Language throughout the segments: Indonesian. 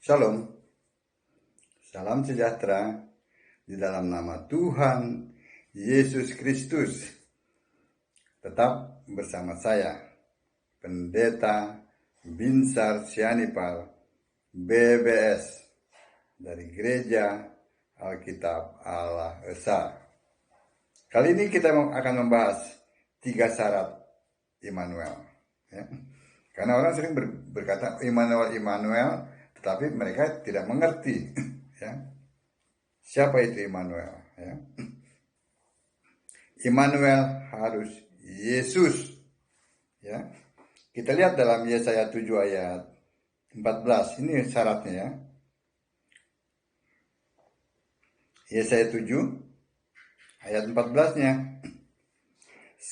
Shalom, salam sejahtera di dalam nama Tuhan Yesus Kristus. Tetap bersama saya, Pendeta Binsar Sianipar, BBS, dari Gereja Alkitab Allah Esa. Kali ini kita akan membahas 3 syarat Immanuel. Ya. Karena orang sering berkata Immanuel, tetapi mereka tidak mengerti ya. Siapa itu Immanuel ya? Immanuel harus Yesus ya. Kita lihat dalam Yesaya 7 ayat 14. Ini syaratnya ya. Yesaya 7 ayat 14-nya.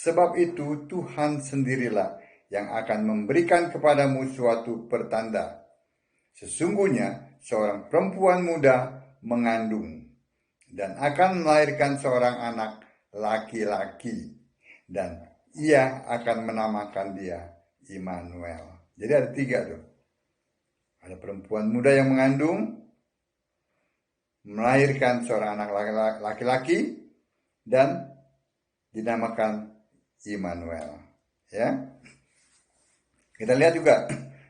Sebab itu Tuhan sendirilah yang akan memberikan kepadamu suatu pertanda. Sesungguhnya seorang perempuan muda mengandung dan akan melahirkan seorang anak laki-laki, dan ia akan menamakan dia Immanuel. Jadi ada 3 tuh. Ada perempuan muda yang mengandung, melahirkan seorang anak laki-laki, dan dinamakan Immanuel. Ya. Kita lihat juga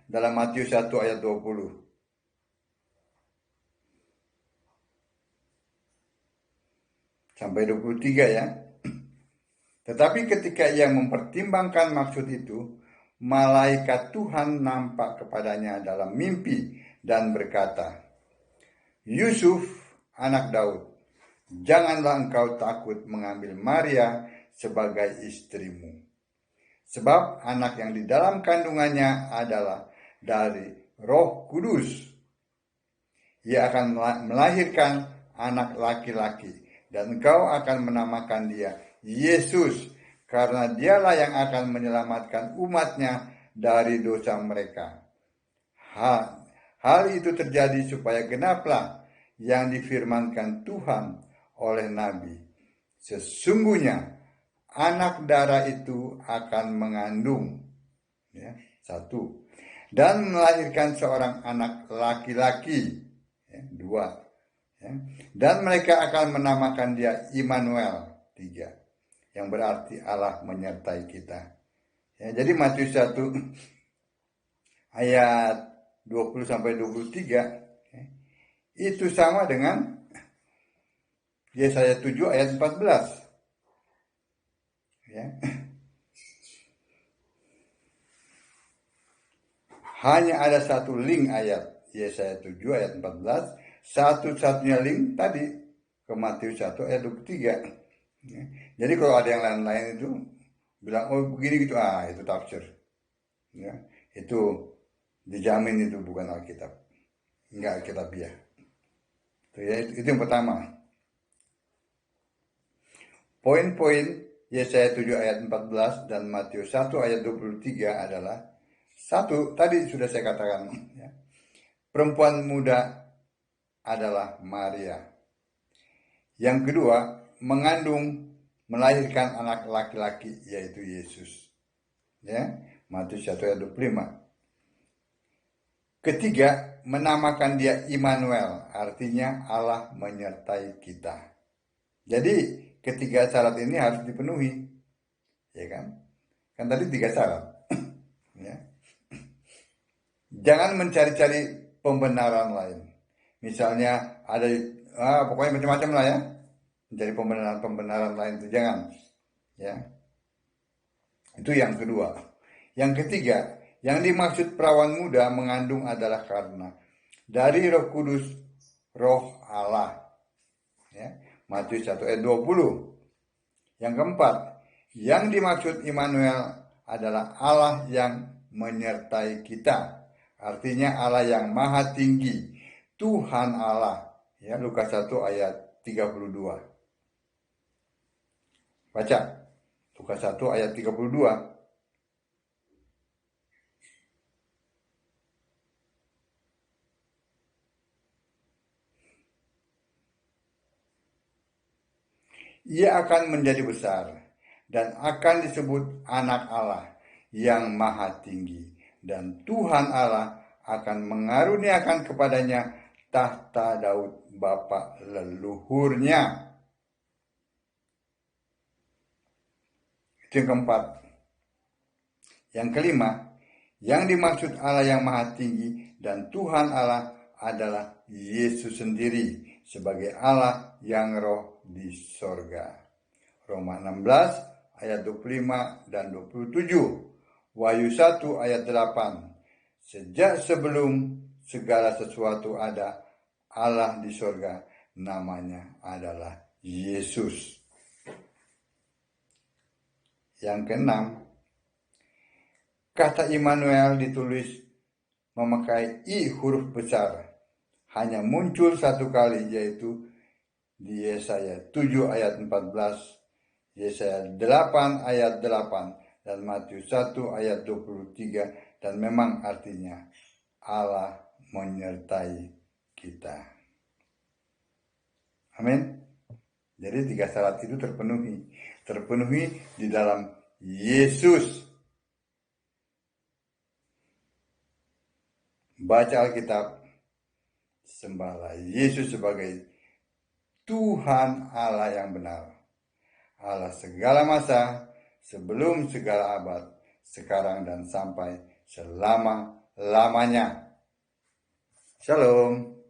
dalam Matius 1 ayat 20. Sampai 23 ya. Tetapi ketika ia mempertimbangkan maksud itu, malaikat Tuhan nampak kepadanya dalam mimpi dan berkata, Yusuf, anak Daud, janganlah engkau takut mengambil Maria sebagai istrimu. Sebab anak yang di dalam kandungannya adalah dari Roh Kudus. Ia akan melahirkan anak laki-laki, dan engkau akan menamakan dia Yesus, karena dialah yang akan menyelamatkan umatnya dari dosa mereka. Hal itu terjadi supaya genaplah yang difirmankan Tuhan oleh Nabi. Sesungguhnya anak darah itu akan mengandung, ya, 1, dan melahirkan seorang anak laki-laki, ya, 2, ya, dan mereka akan menamakan dia Immanuel, 3, yang berarti Allah menyertai kita. Ya, jadi Matius 1 ayat 20-23 ya, itu sama dengan Yesaya 7 ayat 14. Ya. Hanya ada satu link ayat Yesaya 7 ayat 14, satu-satunya link tadi ke Matius 1 ayat 23. Ya. Jadi kalau ada yang lain-lain itu bilang oh begini gitu, itu tafsir. Ya. Itu dijamin itu bukan Alkitab. Enggak Alkitabiah. Itu yang pertama. Poin-poin Yesaya 7 ayat 14 dan Matius 1 ayat 23 adalah 1, tadi sudah saya katakan ya, perempuan muda adalah Maria. Yang kedua, mengandung, melahirkan anak laki-laki yaitu Yesus. Ya, Matius 1 ayat 25. Ketiga, menamakan dia Immanuel, artinya Allah menyertai kita. Jadi ketiga syarat ini harus dipenuhi, ya kan? Kan tadi 3 syarat. Ya. Jangan mencari-cari pembenaran lain. Misalnya ada, pokoknya macam-macam lah ya. Mencari pembenaran lain itu jangan. Ya. Itu yang kedua. Yang ketiga, yang dimaksud perawan muda mengandung adalah karena dari Roh Kudus, Roh Allah. Ya. Matius 1 ayat 20. Yang keempat, yang dimaksud Immanuel adalah Allah yang menyertai kita. Artinya Allah yang maha tinggi, Tuhan Allah. Ya, Lukas 1 ayat 32. Baca, Lukas 1 ayat 32. Ia akan menjadi besar dan akan disebut anak Allah yang maha tinggi, dan Tuhan Allah akan mengaruniakan kepadanya tahta Daud bapa leluhurnya. Itu yang keempat. Yang kelima, yang dimaksud Allah yang maha tinggi dan Tuhan Allah adalah Yesus sendiri sebagai Allah yang roh di sorga. Roma 16 ayat 25 dan 27. Wahyu 1 ayat 8. Sejak sebelum segala sesuatu ada, Allah di sorga, namanya adalah Yesus. Yang keenam, kata Immanuel ditulis memakai I huruf besar. Hanya muncul satu kali, yaitu di Yesaya 7 ayat 14, Yesaya 8 ayat 8, dan Matius 1 ayat 23, dan memang artinya Allah menyertai kita. Amin. Jadi 3 syarat itu terpenuhi di dalam Yesus. Baca Alkitab, sembahlah Yesus sebagai Tuhan Allah yang benar, Allah segala masa, sebelum segala abad, sekarang dan sampai selama-lamanya. Shalom.